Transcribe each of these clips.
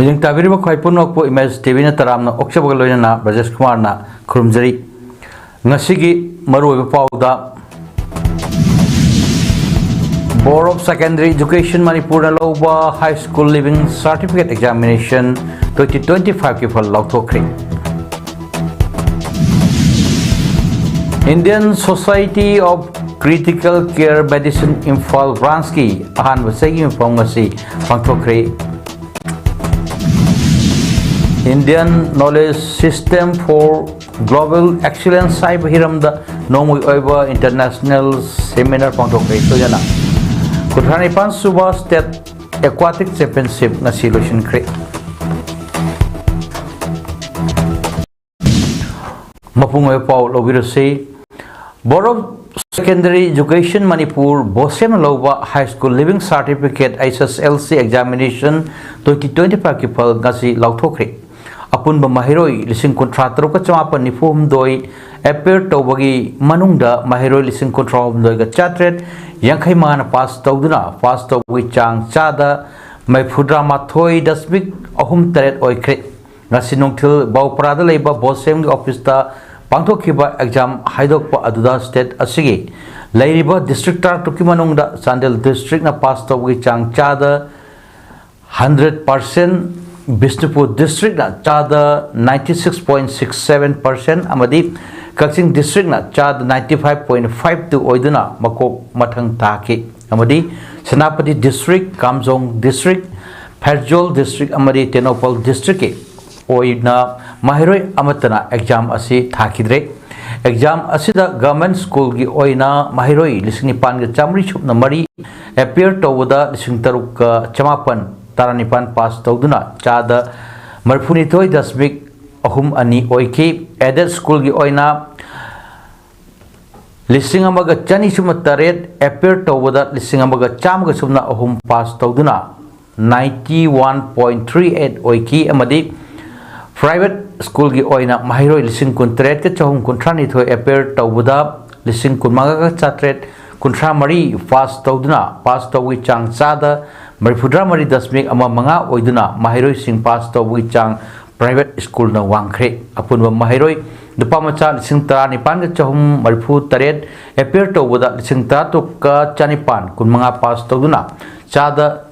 Mijing tabiriba khwai punok po image TV na taramna okchabag loina na Rajesh Kumar na khurumjari ngasigi maruoiba pauda Board of Secondary Education Manipur na lauba High School Living Certificate Examination 2025 ki phal lauthokri Indian Society of Critical Care Medicine Imphal Branch ki ahan wasagi mphang ngasi pangthokri Indian Knowledge System for Global Excellence Cyber Hiramda Nomui Oiba International Seminar Pangtokay ito yan na Kutranipan Suba State Aquatic Championship na Solution Creek Mapungoy Paul Obirasi Board of Secondary Education Manipur Bosem Loba High School Living Certificate ISSLC Examination 2025 Kipal Ngasi Lauthokri Apun ba mahiroi lising kontratro ka chamapan ni fum doi appear to bagi manungda mahiroi lising kontrol doi ga chatret yangkhai mana pass tawduna pass to wi chang chada mai phudra ma thoi dasmik ahum taret oi kre ngasi nongthil bawprada leiba bosem gi office ta pangthokhiba exam haidok pa aduda state asigi leiriba district tar tuki manungda Chandel district na pass to wi chang chada 100% Bishnupur district na chada 96.67% amadi Kaching district na chada 95.52 oiduna makok mathang taki amadi Senapati district Kamjong district Pherjol district amadi Tenopal district ke oina mahiroi amatana exam asi thakidre exam asida government school gi oina mahiroi lising nipan ga chamri chupna mari appear tawda lising taruk ka chamapan Taranipan pass tawduna chada marfunithoi dasmik ahum ani oiki added school gi oina lising amaga chani suma taret appear tawda lising amaga chamga sumna ahum pass tawduna 91.38 oiki amadi private school gi oina mahiroi lising kuntret ka chahum kuntrani thoi appear tawda lising kunmaga ka chatret kuntra mari pass tawduna pass tawi chang chada Marifudra Mari Dasmik ama manga oiduna mahiroi sing pass to wi chang private school na wangkre apunwa mahiroi dupa macha sing tara nipan ga chahum marifu taret appear to wada sing ta to ka chanipan kun manga pass to duna chada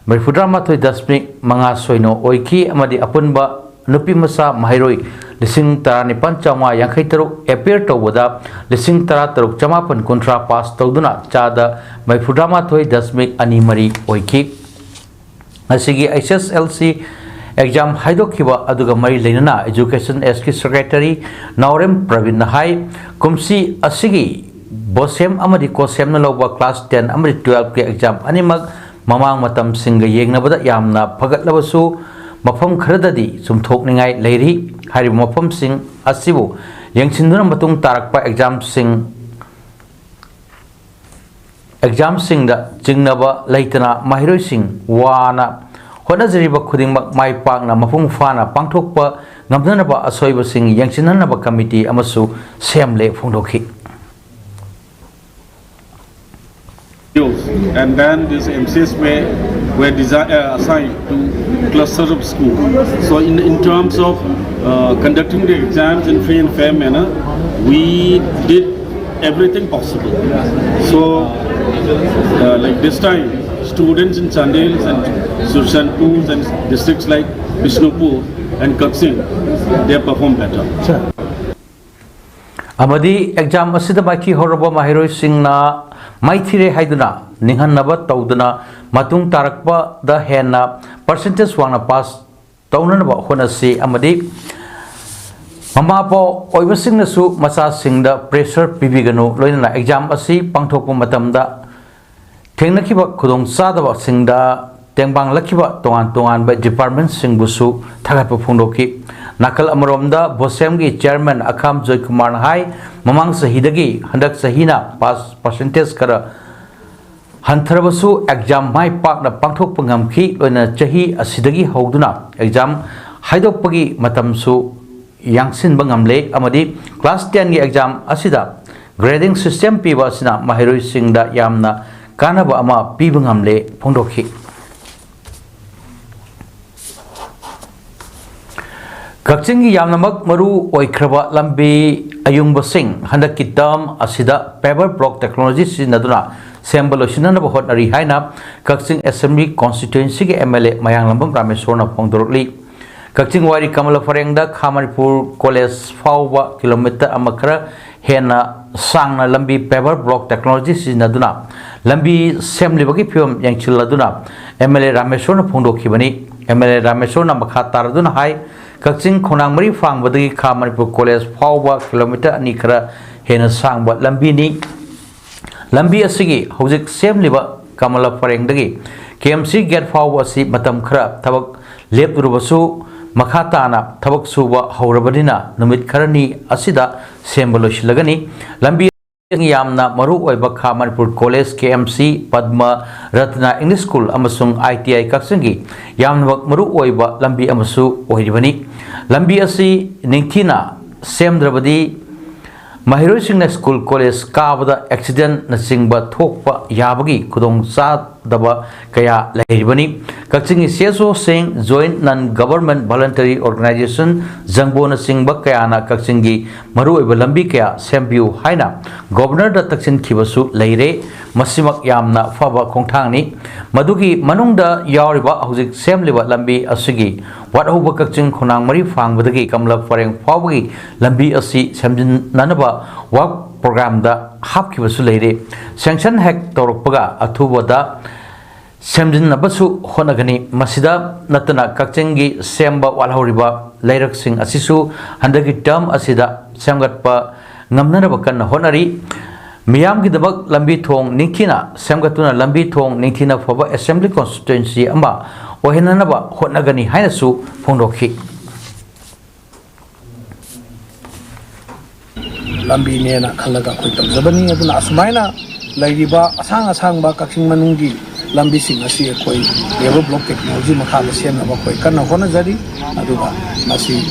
Marifudra Mathoi Dasmik manga soino oiki amadi apunba nupi masa mahiroi lising tara nipan chama yankhai taruk appear to wada lising tara taruk chamapan kontra pass to duna chada Marifudra Mathoi Dasmik ani mari oiki asigi ISSLC exam haidokhiba aduga mari leinana education SK secretary Naurem Pravin Nahai kumsi asigi bosem amadi kosem na loba class 10 amadi 12 ke exam animag mamang matam singa yengnabada yamna phagatlabasu mafam kharadadi sumthokningai leiri hari mafam sing asibu yengchinduna matung tarakpa exam sing da jingnaba leitana mahiroi sing wana honajariba khudingmak mai pakna mafung fana pangthokpa ngamnanaba asoiba sing yengchinanaba committee amasu semle phongdokhi and then these MCs were assigned to clusters of schools. So in terms of conducting the exams in free and fair manner, we did everything possible. So like this time, students in Chandel and Sursanpur and districts like Bishnupur and Kaching, they performed better. Sure. Amadi exam asida baki horaba mahiroi singna maithire haiduna ninghannaba tawduna matung tarakpa da henna percentage wangna pass tawnanaba honasi amadi mamapo oibasingna su macha singda pressure pibiganu loinana exam asi pangthokpa matamda thengnakiba khudong chadaba singda tengbang lakiba tongan ba department singbusu thagatpa phongdoki nakal amaromda bosem gi chairman Akham Joy Kumar Hai mamang sahidagi handak sahina pass percentage kara hantharabasu exam mai pak na pangthok pangamki loina chahi asidagi hoduna exam haidokpagi matamsu yangsin bangamle amadi class 10 gi exam asida grading system piba asina mahiroi singda yamna kanaba ama pibangamle phongdokhi Kakching Yamnamak Maru Oikraba Lambi Ayungbasing, Handaki Dam Asida, Paper Block Technologies in Naduna, Sembaloshina Hotnari Haina, Kakching Assembly Constituency MLA Mayang Lambam Ramesona Pongdorli, Kakching Wari Kamala Farengda, Kamaripur College Fauba, Kilometer Amakara, Hena Sangna Lambi Paper Block Technologies in Naduna, Lambi Assembly Bagipium Yanchiladuna, MLA Ramesona Pongdokibani, MLA Ramesona Makataraduna High. Kakching Khonang Mari Fang Badagi Kamaripur College Fauba kilometer Anikara Hena Sangba Lambi ni Lambi Asigi Hojik Sem Liba Kamala Farengdagi KMC Get Fauba Si Matam Kara Tabak Lep Rubasu Makatana Tabak Suba Haurabadina Numit Karani Asida Sembalosh Lagani Lambi Yamna Maru Oiba Kamaripur College KMC Padma Ratna English School Amasung ITI Kaksangi Yamnabak Maru Oiba Lambi Amasu Oiribani Lambi Asi Ningtina Semdrabadi Mahiroi Singna School College Kabada Accident Nasingba Thokpa Yabagi Kudong Sa Daba Kaya Lahiribani Kaksangi CSO Singh Joint Non-Government Voluntary Organization Zangbo Nasingba Kayana Kaksangi Maru Oiba Lambi Kaya Sembiu Haina Governor da Taksin Kibasu Leire Masimak Yamna Faba Kongtangni Madugi Manungda Yariba Hujik Semliba Lambi Asigi Wat Huba Kakching Khonang Mari Fang Badagi Kamla Fareng Fawagi Lambi Asi Semjin Nanaba Wak Program da Hap Kibasu Leire Sanction Hack Torokpaga Atubada Semjin Nabasu Honagani Masida Natana Kakchingi Semba Walhoriba Lairak Sing Asisu Handagi Term Asida Semgatpa Namnanabakan Honari Miyam Gidabak Lambi Thong Ninkina Semgatuna Lambi Thong Ninkina Faba Assembly Constituency Amba Ohenanaba Honagani Hainasu Fondoki Lambi Nena Kalaga Kutam Zabani Aduna Asmaina Laiba Asang Ba Kakching Manungi Lambi Sing Asi Koi Level Block Technology Makala Siam Abakoi Kana Honazari Aduba Masi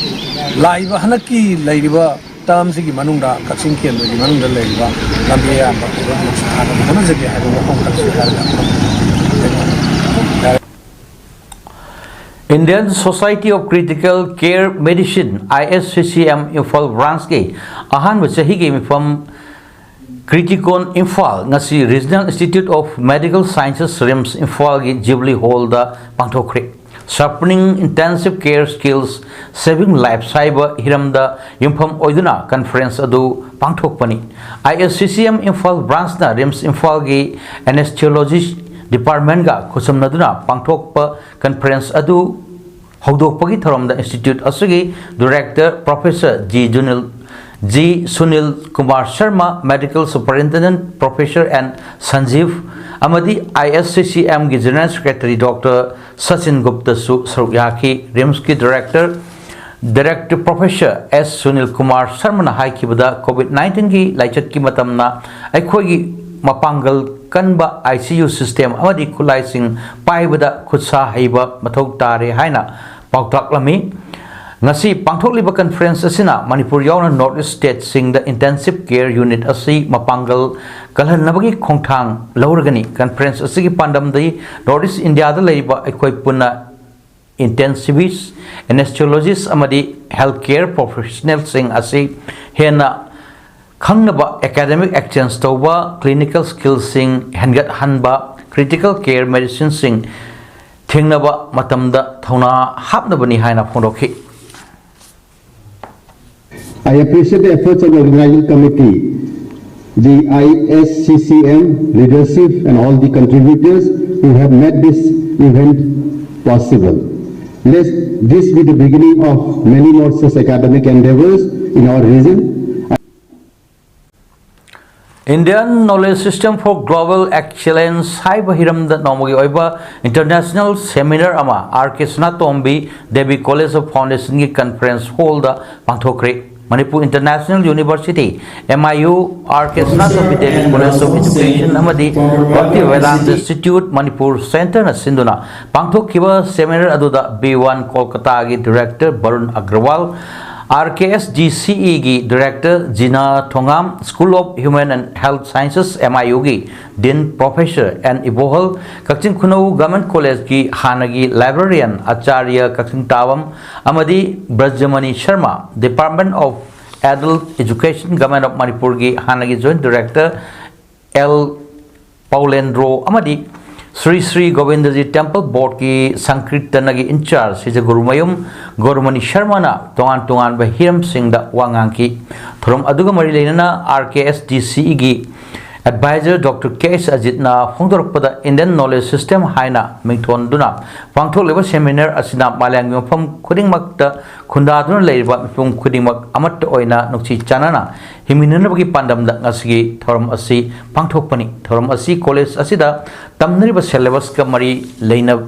Laiba Hanaki Laiba Tam Sigi Manunda Kakching Kian the Manunda Laiba Lambia Honazari Indian Society of Critical Care Medicine ISCCM Infal Branch Ke Ahan Vachahi Ke Mifam Criticon Infal Ngasi Regional Institute of Medical Sciences RIMS Infal Ge Jubilee Hall da Pangthokre Sharpening Intensive Care Skills Saving Life Cyber Hiramda Yumpham Oiduna Conference Adu Pangthokpani ISCCM Infal Branch na RIMS Infal Ge Anesthesiology Department ga Khusam Naduna Pangthokpa Conference Adu Hogdokpagi Tharamda Institute Asagi Director Professor G. Sunil Kumar Sharma, Medical Superintendent Professor and Sanjeev Amadi ISCCM ki General Secretary Dr. Sachin Gupta Sarukyaki RIMS ki Director Professor S. Sunil Kumar Sharma na haikibada COVID-19 ki laichat ki matamna aikhoigi mapangal kanba ICU system amadi khulaising paibada khutsa haiba mathok tare haina pautaklami Ngasi Pangthokliba Conference asina Manipur yauna North East State sing the Intensive Care Unit asi mapangal kalhan nabagi khongthang lauragani conference asigi pandam dai North East India da leiba aikoi punna intensivists anesthesiologists amadi healthcare professionals sing asi hena khangnaba academic exchange toba clinical skills sing hangat hanba critical care medicine sing thingnaba matamda thauna hapnabani haina phondokhi I appreciate the efforts of the organizing committee, the ISCCM leadership and all the contributors who have made this event possible. Let this be the beginning of many more such academic endeavors in our region. Indian Knowledge System for Global Excellence Haiba Hiram da Nomogi Oiba International Seminar Ama RK Sanatombi Devi College of Foundation ki Conference Hall da Pangthokre Manipur International University MIU RK Sanatombi Devi College of Education Amadi Bhakti Vedanta Institute Manipur Center na Sinduna Pangthokkiba Seminar aduda B1 Kolkata gi Director Barun Agrawal RKSGCE gi Director Jina Thongam, School of Human and Health Sciences MIU gi Dean Professor N Ibohol, Kakching Khunau Government College gi Hanagi Librarian Acharya Kakching Tawam, Amadi Brajamani Sharma, Department of Adult Education Government of Manipur gi Hanagi Joint Director L Paulendro Amadi Sri Sri Govindaji Temple Board ki Sankirtanagi in charge Sija Gurumayum Gorumani Sharmana Tongan Tongan Bahiram Singh da Wanganki Thurum Aduga Marilena RKSDCE gi Advisor Dr. K.S. Ajitna Fongdorpada Indian Knowledge System Haina Mington Duna Pangthok Leba Seminar Asina Malang Yopam Kuding Makta Kundaduna Leba Pum Kuding Mak Amat Oina Nukchi Chanana Himinabagi Pandam da Ngasigi Thorum Asi Pangthok Pani Thorum Asi College Asida Tamnriba Syllabus Kamari Lena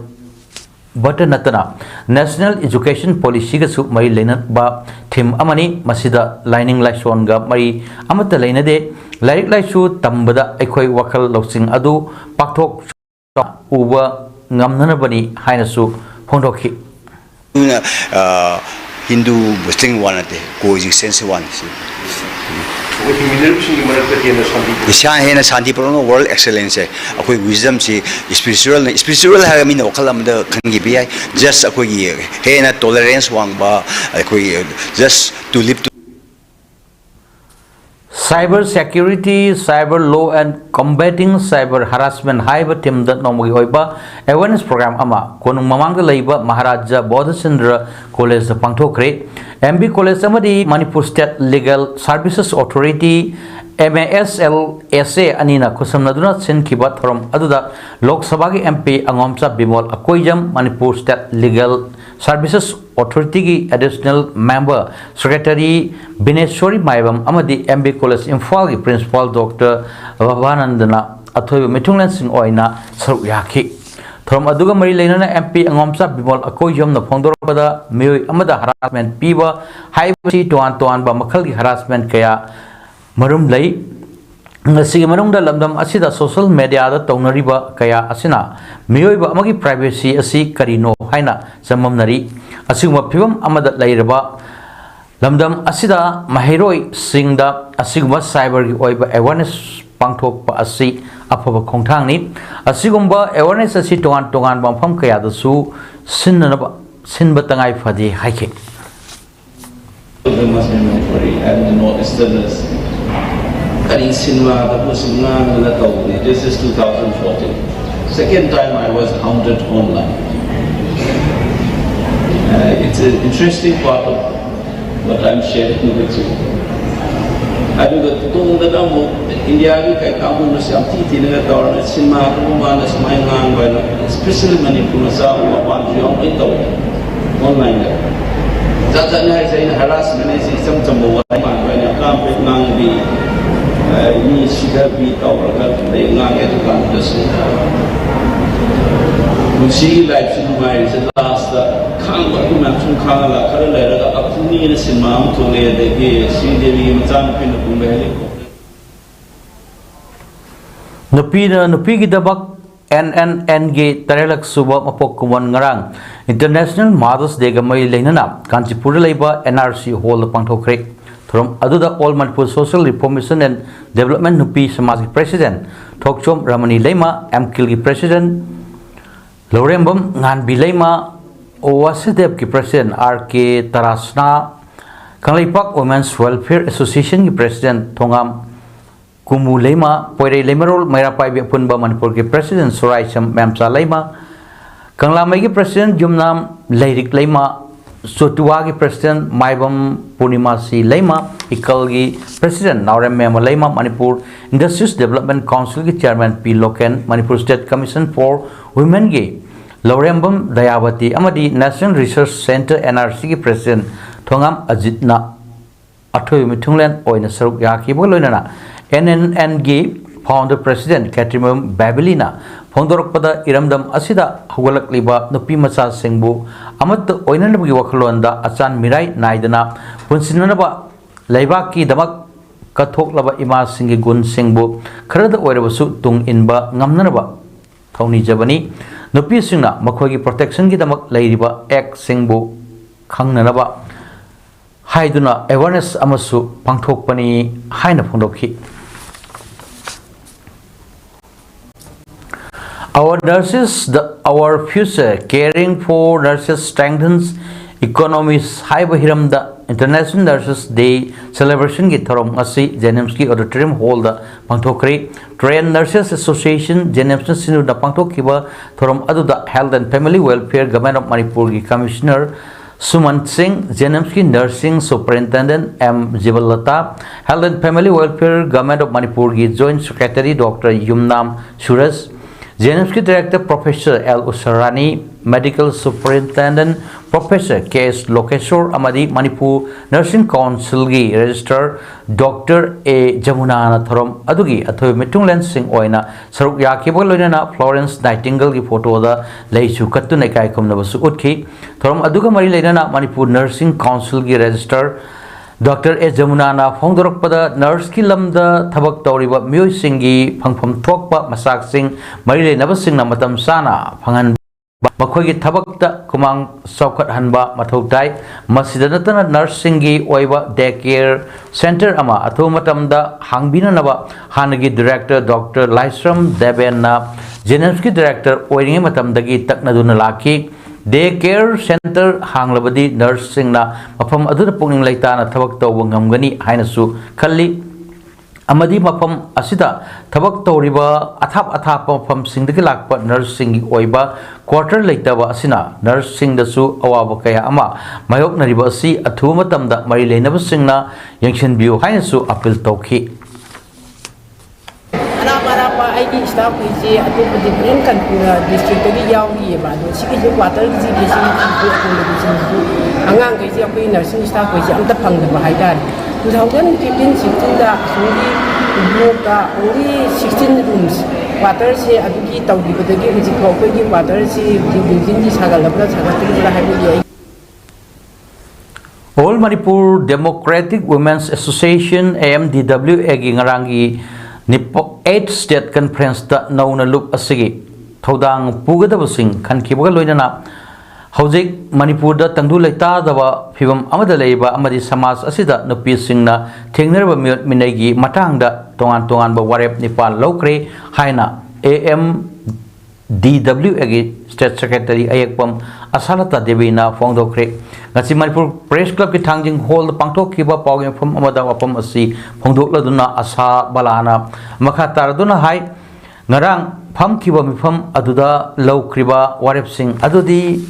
Butter Natana National Education Policy Gasu Mari Lena Ba Tim Amani Masida Lining Lashon Ga Mari Amata Lena de Like Lashu Tambada Ekoi Wakal Losing Adu Paktok Uba Ngamnanabani Hainasu Pondoki Hindu Muslim one at the coexistence one. Ishan Hena Santi Prono World Excellence, a quick wisdom, spiritual Haramino Kalam the Kangibi, just a quick year, Hena tolerance one bar, a quick just to live to. Cyber security, cyber law and combating cyber harassment haiba team that nomogi oiba awareness program ama konung mamangda leiba Maharaja Bodhachandra College pangthokre MB College amadi Manipur State Legal Services Authority MASLSA anina kusamnaduna sinkiba thorom aduda Lok Sabha gi MP Angomcha Bimol Akoijam Manipur State Legal Services Authority ki additional member Secretary Bineshwari Maibam amadi MB College Imphal ki Principal Dr. Vavanandana Athoy Mithunglan Singh oina saruk yaki thorom aduga mari leinana MP Angomcha Bimol Akoijam na phongdorpada mioi amada harassment piba haibi toan ba makhal ki harassment kaya marum lei ngasi manungda lamdam asida social media da taunariba kaya asina miyoiba amagi privacy asi karino haina samamnari asiguma phibam amada leiraba lamdam asida mahiroi singda asiguma cyber gi oiba awareness pangthokpa asi afaba khongthangni asigumba awareness asi tongan bampham kaya da su sinba tangai phadi haike Kari cinema the Muslim this is 2014. Second time I was hounded online. It's an interesting part of what I'm sharing with you. I do the Tung the Damu, India, I come to some tea in the door, cinema, woman, as my man, especially many Punasa, one young window online. That's a nice harassment, I see some when you come with Nangi. Ni sudah beritahu orang dengan itu kan terus. Musik live cinema itu last kang aku macam kang lah kalau lera aku ni cinema tu le degi si dewi macam pun kumbeli. Nupi kita bak NNNG tarelak suba mapok kuman ngarang International Mothers Day gamai leinana Kanchipur leiba NRC Hall pangthokre. From Aduda All Manipur Social Reformation and Development Nupi Samaj President Thokchom Ramani Lema MKIL President Lorembam Ngan Bilema Owasedev ki President RK Tarasna Kanglipak Women's Welfare Association ki President Thongam Kumu Lema Poire Lemerol Mairapai Punba Manipur ki President Sorai Cham Memsa Lema Kanglamai ki President Jumnam Leirik Lema Sotuagi President Maibam Purnimasi Lema Ikalgi President Naurem Mema Lema Manipur Industries Development Council ki Chairman P. Loken Manipur State Commission for Women gi Laurembam Dayavati Amadi National Research Center NRC ki President Thongam Ajitna Athoy Mithunglen oina saruk yaki boloinana NNN gi Founder President Katrimum Babylina Fondorokpada Iramdam Asida Hugalak Liba Nupi Macha Singbu Amat Oinanabagi Wakalonda Achan Mirai Naidana Punsinanaba Laibaki Damak Kathok Laba Ima Singi Gun Singbu Karada Oirabasu Tung Inba Ngamnanaba Tony Jabani Nupi Singna Makogi Protection Gidamak Lairiba Ek Singbu Kangnanaba haiduna awareness amasu pangthokpani haina phongdokhi. Our nurses, our future, caring for nurses strengthens economies. Hiram the International Nurses Day celebration ki thorom asi Jenims ki auditorium hall da pangthokri. Trained Nurses Association Jenims sinu da pangthokhiba thorom adu da Health and Family Welfare Government of Manipur ki Commissioner Suman Singh, Jenims ki Nursing Superintendent M. Jibalata, Health and Family Welfare Government of Manipur ki Joint Secretary Dr. Yumnam Suresh, Jenims ki Director Professor L. Usarani, Medical Superintendent Professor K.S. Lokeshwar Amadi, Manipur Nursing Council ki Registrar Dr. A. Jamuna Thorom Adugi Athoy Mitunglen Singh Oina Saruk Yakibo Loina Florence Nightingale ki photo da Leichu Katu Nekai Kumnabasu Utki Thorom Aduga Mari Lena Manipur Nursing Council ki Registrar Dr. A. Jamuna Fongdorok Pada Nurse ki Lamda Tabak Tauriba Mui Singi Pangpam Thokpa Masak Singh Mari Lena Singh Namatam Sana Pangan Makogi Tabakta Kumang Sokat Hanba Matautai Masidanatana Nursing Oiva Daycare Center Ama Atumatamda Hangbina Nava Hanagi Director Dr. Lysram Devena Jenevski Director Oiring Matamdagi Taknaduna Laki Daycare Center Hanglabadi Nursing Na Mapam Aduna Punging Laitana Tabakta Wangamgani Hainasu Kali Amadi Mapam Asida Tabak Toriba Athap Mapam Singdaki Lakpa Nursing Oiba Quarter Laitaba Asina Nursing the Su Awabakaya Ama Mayok Naribasi Atumatamda Marilena Singna Yangshin View Hainasu Apil Toki. Para ID staff is a different district to the Yawi about the city water is Angang is a nursing staff is under Pang the Bahaidan. 2015 16 only 16 rooms. Water say Aduki Tauki, but the game is a water say the Sagalabra. All Manipur Democratic Women's Association AMDW Egingarangi Nipo 8 State Conference da Nauna Look Asigi Todang Pugadabasing Kankibaga Loinana Hojik Manipur da Tangdu Leta Dava Fibam Amadaleba Amadi Samas Asida Nupi Singna Tingnerba Minegi Matanga Tongan Ba Warep Nepal Lokre Haina AMDW Egi State Secretary Ayakpam Asalata Devina Fongdokre Ngasi Manipur Press Club ki Thangjing Hall the Pangtok Kiba Pawing from Amada Wapam Asi Fongdok Laduna Asa Balana Makataraduna Hai Ngarang Pam Kiba Mifam Aduda Low Kriba Warep Singh Adudi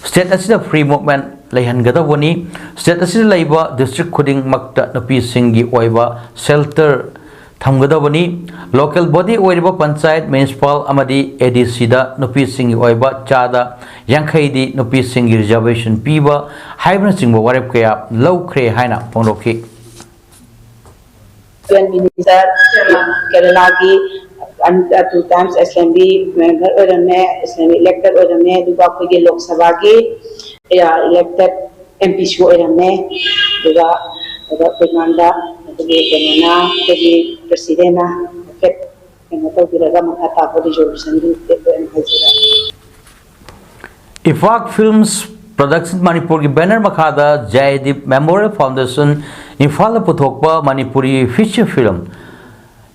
State Asida Free Movement Layhan Gadawani State Asida Laiba District Kuding Makta Napi Singhi Oiba Shelter Thamgadawani Local Body Oiba Panchayat Municipal Amadi ADC da Nupi Singhi Oiba Chada Yankhaidi Nupi Singhi Reservation Piba Hybrid Singbo Warep Kaya Low Kre Haina Pongloki Minister Kerala ki and 2 times Assembly member elected duga ko Lok Sabha ki elected MP ko duga Paganda Kenana Presidena Ifak Films Production Manipur ki banner Makada Jaydeep Memorial Foundation Infala Puthokpa Manipuri feature film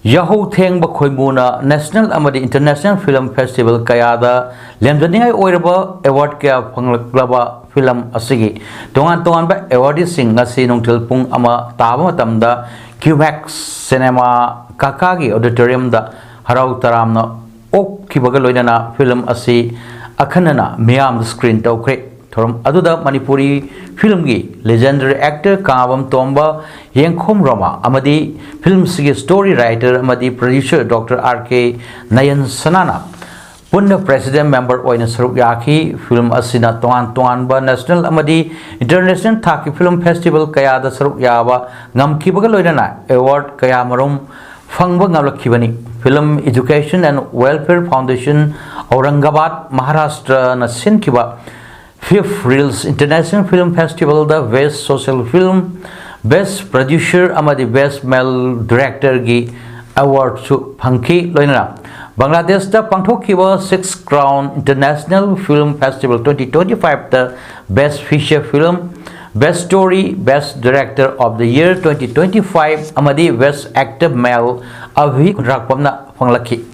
Yahoo Theng Bakhoimuna National Amadi International Film Festival Kayada Lemjaningai Oiraba Award Kaya Phanglaba Film Asigi Tongan ba awardee sing ngasi nungtil pung ama taba matamda QMax Cinema Kakagi Auditorium da Harau Taramna Ok Kibaga Loinana Film Asi Akhanana Miyam Screen Tokre Thorum Aduda Manipuri Film gi legendary actor Kabam Tomba Yengkhom Rama Amadi Film Sigi story writer Amadi producer Dr. R.K. Nayan Sanana Punna President Member Oina Saruk Yaki Film Asina Tongan ba National Amadi International Thaki Film Festival Kaya da Saruk Yaba Ngam Kibaga Loinana Award Kaya Marum Fangba Ngalakibani Film Education and Welfare Foundation Aurangabad Maharashtra na Sinkiba 5th Reels International Film Festival the Best Social Film Best Producer Amadi Best Male Director gi Award su Phanki Loinana Bangladesh da Pangthokiba 6th Crown International Film Festival 2025 the Best Feature Film Best Story, Best Director of the Year 2025 amadi Best Actor Male Avi Rakpamna Fanglaki.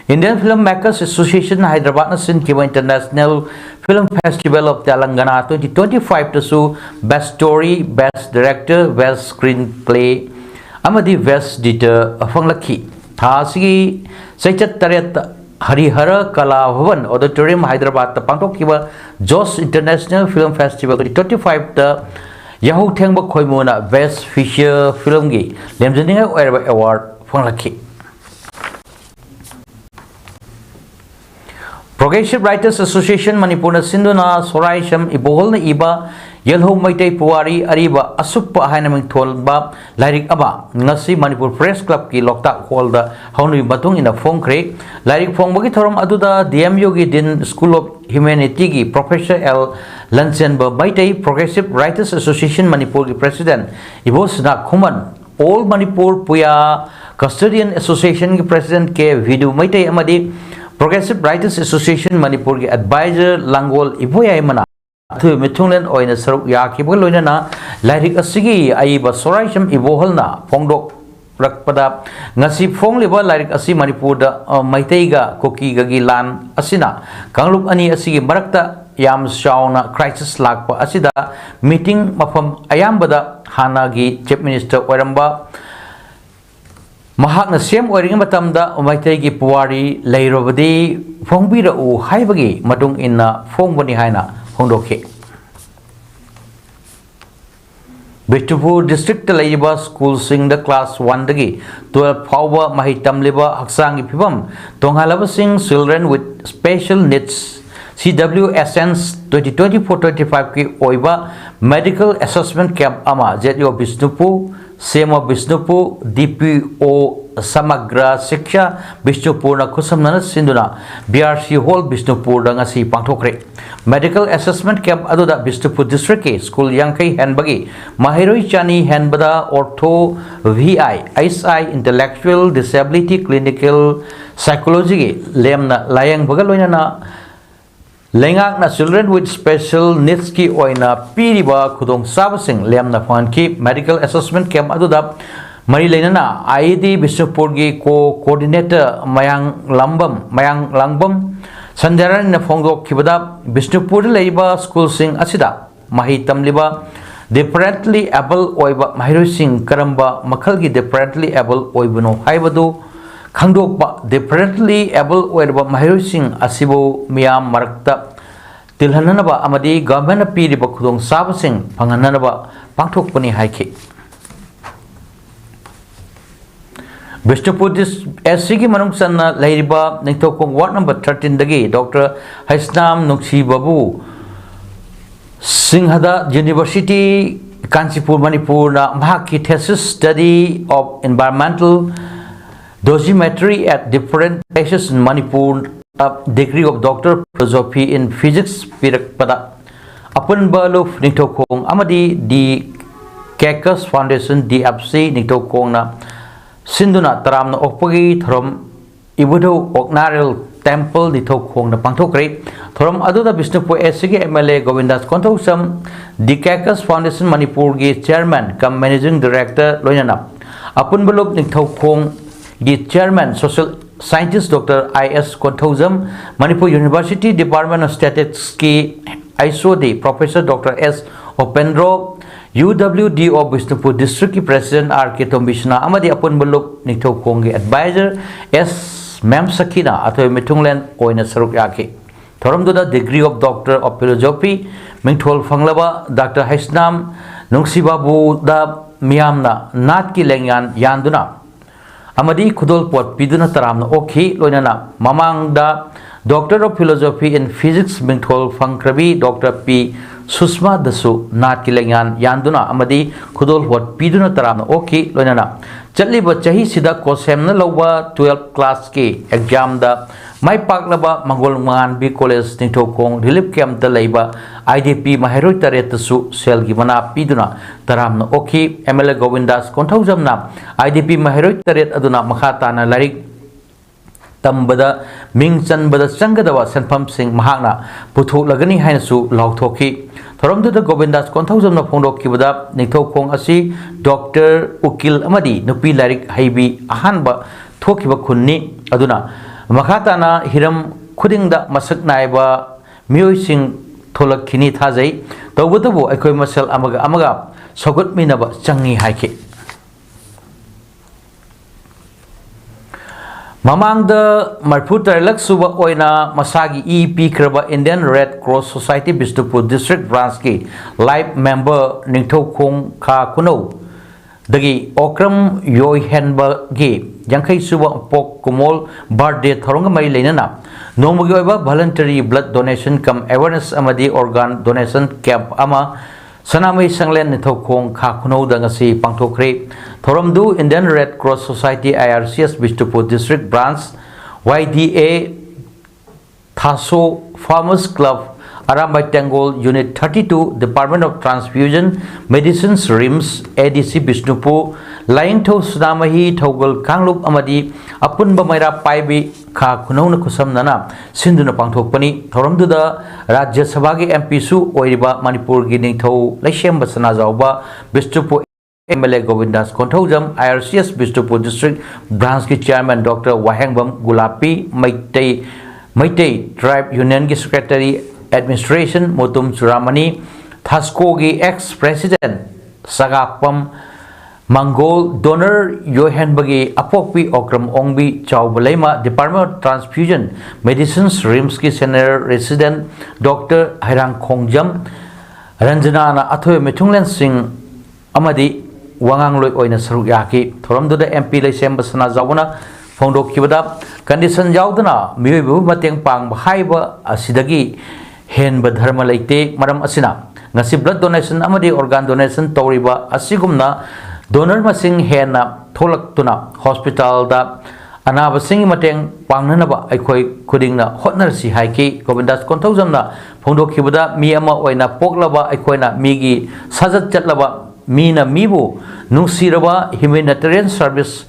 Indian Filmmakers Association Hyderabad na Sinkiwa International Film Festival of Telangana 2025 tasu Best Story, Best Director, Best Screenplay amadi Best Editor Fanglaki. Thasi Saichat Taret Harihara Kala Bhavan Auditorium Hyderabad Pangtokiwa Jos International Film Festival 2025 the Yahoo Tengba Koimuna Best Feature Film Gi Lemjaninga Award Fanglaki. Progressive Writers Association Manipur Sinduna Sorai Sham Ibohol Iba Yelho Maitei Puari Ariba Asupa Hainaming Tolba Lyric Aba Nasi Manipur Press Club Ki Lokta Hall the Honui Batung in a phone crate Lyric Fong Bagitorum Aduda DM Yogi Din School of Humanity Gi Professor L Lansenba Maitei Progressive Writers Association Manipur Ki President Ibos Na Kuman All Manipur Puya Custodian Association Ki President Ke Vidu Maitei Amadi Progressive Writers Association Manipur Ki Advisor Langol Iboya Mana Thu Mithunglen Oina Saruk Yakibu Loinana Lyric Asigi Aiba Soraisham Iboholna Fongdok Rakpada Ngasi Fong Liba Lyric Asi Manipur da Maiteiga Koki Gagi Lan Asina Kanglup Ani Asigi Marakta Yam Shauna Crisis Lakpa Asida Meeting Mafam Ayambada Hanagi Chief Minister Oiramba Mahakna Siem Oiring Matamda Maitegi Puari Lairobadi Fongbira U Haibagi Madung Inna Fongbani Haina Hondoke Bishtupur District Laiba School Sing the Class 1 Dagi 12 Power Mahitam Liba Haksangi Pibam Tonghalaba Sing Children with Special Needs CWSN's 2024-25 Ki Oiba Medical Assessment Camp Ama Jetyo Bishnupur Sema Bishnupur DPO Samagra Shiksha Bishnupur na Kusamna Sinduna BRC Hall Bishnupur Dangasi Pangtokre Medical Assessment Camp Aduda Bishnupur District School Yangkai Hanbagi Mahiroi Chani Hanbada Ortho VI ISI Intellectual Disability Clinical Psychology Lemna Layang Bagaloina Lengak na Children with Special Needs ki oina piriba khudong sabasing lemna fanki Medical Assessment Camp aduda mari leinana ID Bishnupur gi coordinator Mayang Langbam sanjaran na phongdok khibada Bishnupur leiba school sing asida mahi tamliba differently able oiba mahiroi sing karamba makhal gi differently able oibano haibadu Khangdokpa differently able oirba mahirosing asibo miyam marakta tilhananaba amadi government piriba khudong sabasing phangananaba pangthokpani haiki Bishnupur SC ki manung sanna lairiba ningthokong ward number 13 dagi Dr. Haisnam Nungsi Babu Singhada University Kanchipur Manipur na mahaki thesis study of environmental dosimetry at different places in Manipur, degree of Doctor Philosophy in Physics Pirak Pada. Upon Baluf Nitokong Amadi di Kekas Foundation DFC Nitokong na Sinduna Taram na Okpagi Thorom Ibudo Oknaril Temple Nitokong na Pangtokre Thorom Aduda Bishnupur SCG MLA Govindas Kontosam di Kekas Foundation Manipur gi Chairman cum Managing Director Loinana. Upon Baluf Nitokong the Chairman Social Scientist Dr. I.S. Kontozam, Manipur University Department of Statistics ki ISOD Professor Dr. S. Opendro UWD of Bishnupur District ki President R.K. Tombishna Amadi Apun Buluk Nito Kongi Advisor S. Mem Sakina Atoy Mitunglen Oina Saruk Yaki Thoram Duda Degree of Doctor of Philosophy Mingthol Fanglaba Dr. Haisnam Nungsibabu da Miyamna Nat ki Lengyan Yanduna Amadi Kudol Pot Piduna Taramna Okhi Loinana Mamang da Doctor of Philosophy in Physics Mingthol Fangkrabi Dr. P. Susma Dasu Nat Kilengan Yanduna Amadi Kudol Pot Piduna Taramna Okhi Loinana Chatliba Chahi Sida Kosemna Lowa 12 class ki exam da Mai Paklaba Mangolman B College Nitokong Relief Camp da Leiba IDP Mahiroi Taretasu Sel Gimana Piduna Taramna Okhi MLA Govindas Konthaujamna IDP Mahiroi Taret Aduna Makhatana Larik Tambada Ming Chanbada Changadava Sanpam Singh Mahakna Puthu Lagani Hainasu Lauthoki थोरमदुदा Govindas कोंथौजमना फोंदोखिबदा निथौखोंग असि doctor उकिल अमदी नुपी लारिक हैबी अहानबा थोखिबा खुन्नी अदुना मखाताना Hiram खुदिंगदा मसक नायबा मियोइसिंग थोलखिनी थाजै तौबदबो अखोय muscle अमगा सगुतमिनबा चंगी हाइखे ममांग मरफू तरलक सुब ओइना मसागी ई पीख्रबा Indian Red Cross Society Bishnupur district branch की लाइव मेंबर निंगथौखोंग खा कुनौ दगी ओक्रम योहेनबगी यांखै सुब पोक कुमोल बर्थडे थरोंग मई लेनना नोमगी ओइबा voluntary blood donation cum awareness अमदी ऑर्गन डोनेशन कैंप अमा सनामई संगलेन निथौखोंग खा खुनौ दंगसी पांथोखरे थोरमदु Indian Red Cross Society IRCS Bishnupur district branch YDA थासो farmers club Arambai Tangol Unit 32 Department of Transfusion Medicines RIMS ADC Bishnupur Lying to Sunamahi Togol Kanglup Amadi Apunba Maira Paibi Ka Kunona Kusam Nana Sinduna Pangtopani Thoramduda Rajya Sabagi MP Su Oiriba Manipur Gining To Lashem Basana Zauba Bishnupur MLA Govindas Konthojam IRCS Bishnupur District Branch ki Chairman Dr. Wahengbam Gulapi Maitei Tribe Union ki Secretary Administration Motum Suramani Thasco ki ex-president Sagapam Mangol donor Yohenbagi Apokpi Okram Ongbi Chaubalema Department of Transfusion Medicines RIMS ki senior resident Dr. Hairang Khongjam Ranjana Athoy Mithunglen Singh Amadi Wangang Loi Oina Saruk Yaki Thoramduda MP Laisem Basana Zawuna Fondok Kibada Condition Yaudana Mibu Mateng Pang Haiba Asidagi Henba Dharma Laite Madam Asina Nasi blood donation Amadi organ donation Toriba Asigumna donor Masing Hena Tolak Tuna Hospital da Anaba Sing Mateng Panganaba Aikoi Kudingna Hotner Si Haiki Govindas Kontozamna Fondok Kibada Miyama Oina Poklaba Aikoina Migi Sazat Chatlaba Mina Mibu Nusiraba Humanitarian Service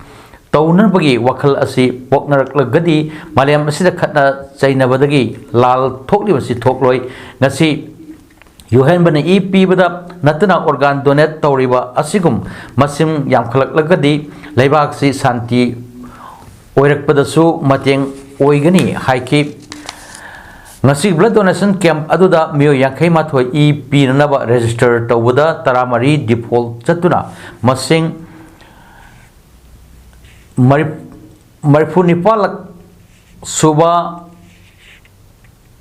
Taunabagi Wakal Asi Poknarakagadi Maliam Asida Katna Chainabadagi Lal Toklibasi Tokloi Nasi Yohenbana EP Bada Natana organ donate Toriba Asigum Masim Yamkalakagadi Labaksi Santi Oirakpadasu Mateng Oigani Haiki Nasi blood donation camp aduda Mio Yankai Mathoi EP Naba register Tawuda Taramari default Chatuna Masing Marfunipalak Suba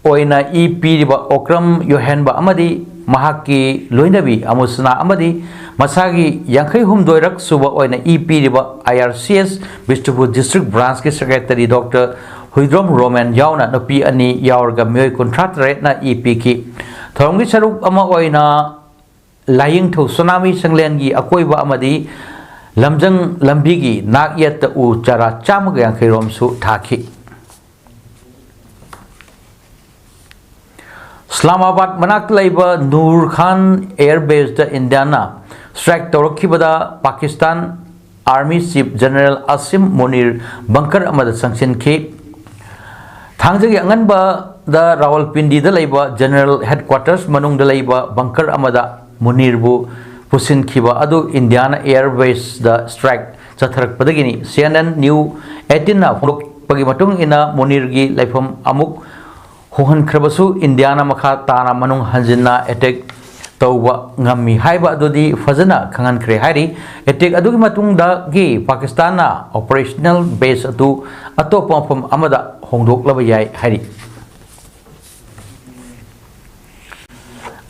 Oina EP Riba Okram Yohenba Amadi Mahaki Loinabi Amusna Amadi Masagi Yankai Humdoirak Suba Oina EP Riba IRCS Bishnupur District Branch ki Secretary Dr. Huidrom Roman Yauna Nopi Ani Yaurga Myoy Contract Rate na EP ki Thongi Saruk Ama Oina Lying to Tsunami Sanglengi Akoiba Amadi Lamjang Lambigi Nak Yet U Chara Chamagang Kirom Su Taki Islamabad Manak Labor Nur Khan Air Base the Indiana Strike Torokibada Pakistan Army Chief General Asim Munir Bunker Amada Sanction Ki Thangjagi Anganba the Rawalpindi the Labor General Headquarters Manung the Labor Bunker Amada Munirbu Pusin Kiba Adu Indiana Airways the strike Chatharak Padagini CNN New 18 na Pagimatung ina Munirgi Laifam Amuk Hohan Krabasu Indiana Makha Tana Manung Hanjina attack Tauba Ngami Haiba Dudi Fazana Kangan Kre Hari attack Adugi Matung da Gi Pakistana operational base atu Atopam from Amada Hongdok Labayai Hari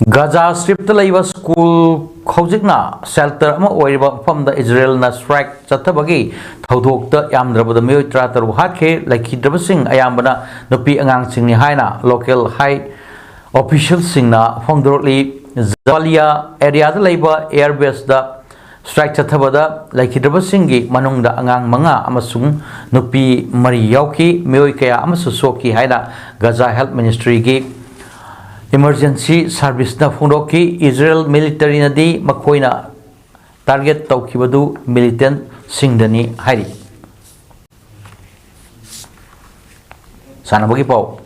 Gaza Strip Talaiva School Khojikna Shelter Ama Oiriba from the Israel na strike Chatabagi Thaudok the Yamdraba the Mitra Hatke like Hidrabasing Ayambana Nopi Angang Singni Haina local high official Singna Fondorli Zalia area the labor airbase the strike Chatabada like Hidrabasingi Manung the Angang Manga Amasung Nopi Mariyauki Mioikaya Amasusoki Haina Gaza Health Ministry Gi Emergency Service na Fundoki Israel military nadi Makoina target Taukibadu militant Singdani Hari Sanabagi Pau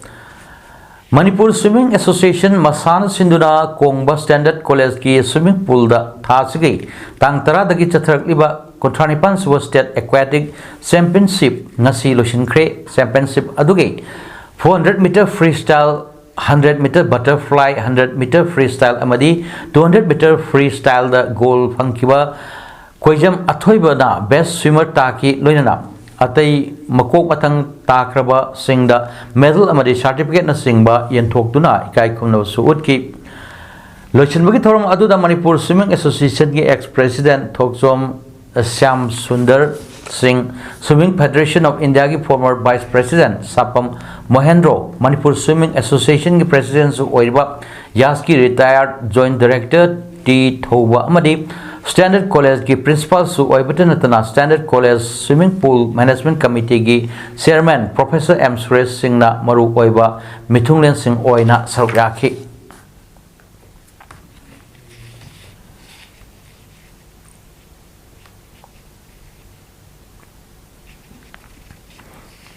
Manipur Swimming Association Masan Sinduna Kongba Standard College ki swimming pool da thasigi tang tara dagi chatharak liba Kontranipan Suwa State Aquatic Championship ngasi losin kre championship adugi 400 meter freestyle 100 meter butterfly 100 meter freestyle amadi 200 meter freestyle da goal phangkiba koijam athoiba na best swimmer taki loinana atai makok matang takraba singda medal amadi certificate na singba yenthok ikai khumna suut ki loichinbagi thorom aduda Manipur Swimming Association ki ex president Thoksom Syam Sundar Singh, Swimming Federation of India ki former vice president Sapam Mohendro, Manipur Swimming Association ki president su oiba Yaski retired joint director T Thoba amadi Standard College ki principal su oibatanatana Standard College Swimming Pool Management Committee ki chairman Professor M Suresh Singh na maru oiba Mithunglen Singh oina saruk yakhi.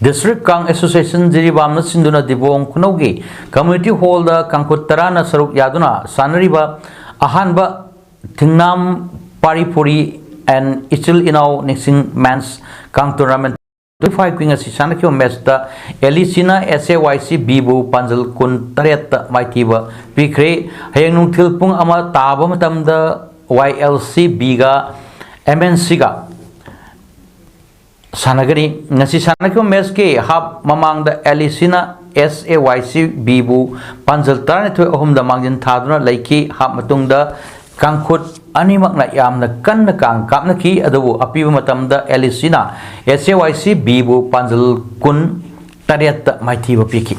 District Kang Association Jiribam na sinduna dibong kunogi Community Hall da Kangkutara na saruk yaduna sanariba ahanba tingnam paripuri and Ichil Inau Nixing Men's Kang Tournament 25 Queen Asisana Kyo Mesta Elisina SAYC Bibu Panjal Kun Tariat Maitiba Pikre Hayang Nung Tilpung Ama Taba Matamda YLC Biga MNC ga Sanagari ngasi sanakyo meske hab mamang da Elisina SAYC Bibu Panjal Tarnitwe ohum da mangjin thaduna laiki hab matung da kangkhut animak na yamna kanna kang kapna ki adabu apiba matam da Elisina SAYC Bibu Panjal kun tariat maithiba piki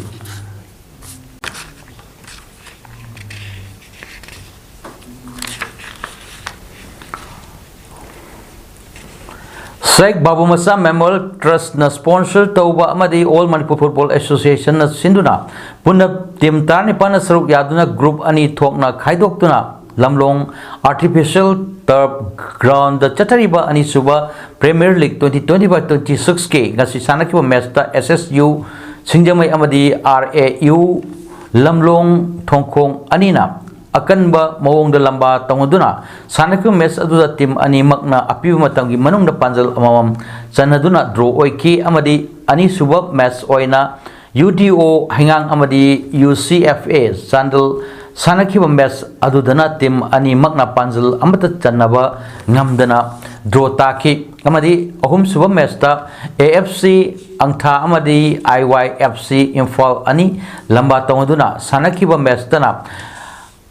Sheikh Babu Masa Memorial Trust na sponsor tauba amadi All Manipur Football Association na sinduna punna team tarnipan na saruk yaduna group ani thokna khaidoktuna lamlong artificial turf ground da chatariba ani suba Premier League 2025-26 ke ngasi sanakiba match ta SSU Singjamai amadi RAU lamlong thongkhong anina akanba mawong da lamba tanguduna sanakyo match aduda team ani makna apiu matamgi manung da panjal amamam chanaduna draw oiki amadi ani suba match oina UDO hangang amadi UCFA sandal sanakyo match adudana team ani makna panjal amata chanaba ngamdana draw taki amadi ahum suba match ta AFC angtha amadi IYFC Imphal ani lamba tanguduna sanakyo match tana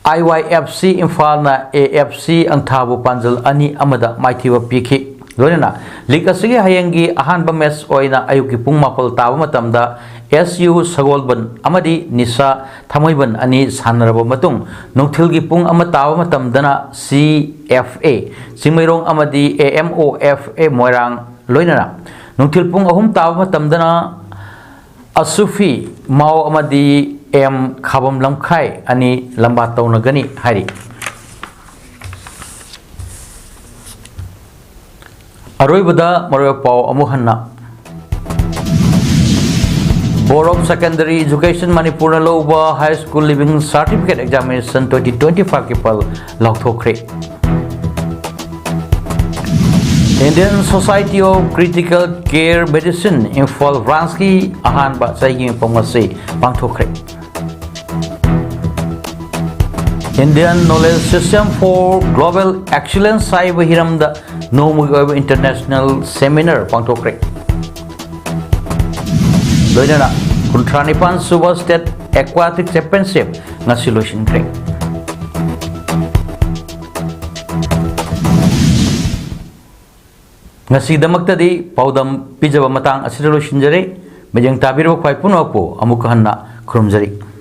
IYFC Imphal na AFC ang thabo panjal ani amada maithiba piki loina league asigi hayangi ahanba match oina ayuki pung mapal taba matamda SU Sagolban amadi Nisa Thamoiban ani sanaraba matung nongthilgi pung ama taba matamdana CFA Singmairong amadi AMOFA Moirang loina nongthil pung ahum taba matamdana Asufi Mao amadi M Khabam Lamkhai ani lamba taunagani hari Aroibada Maroy Pau Amuhanna Board of Secondary Education Manipur Loba High School Living Certificate Examination 2025 Kipal Lauthokre Indian Society of Critical Care Medicine Imphal Vransky Ahanba Saigi Pamase Pangthokre Indian Knowledge System for Global Excellence Saiba Hiramda Nomugoba International Seminar Pangtokre Loinana Kuntranipan Suba State Aquatic Championship Ngasilusin Kre Ngasidamagtadi PAODAM Pijaba Matang Asilusin Jare Majang Tabiro Kwai Punopo Amukahanna Krumjari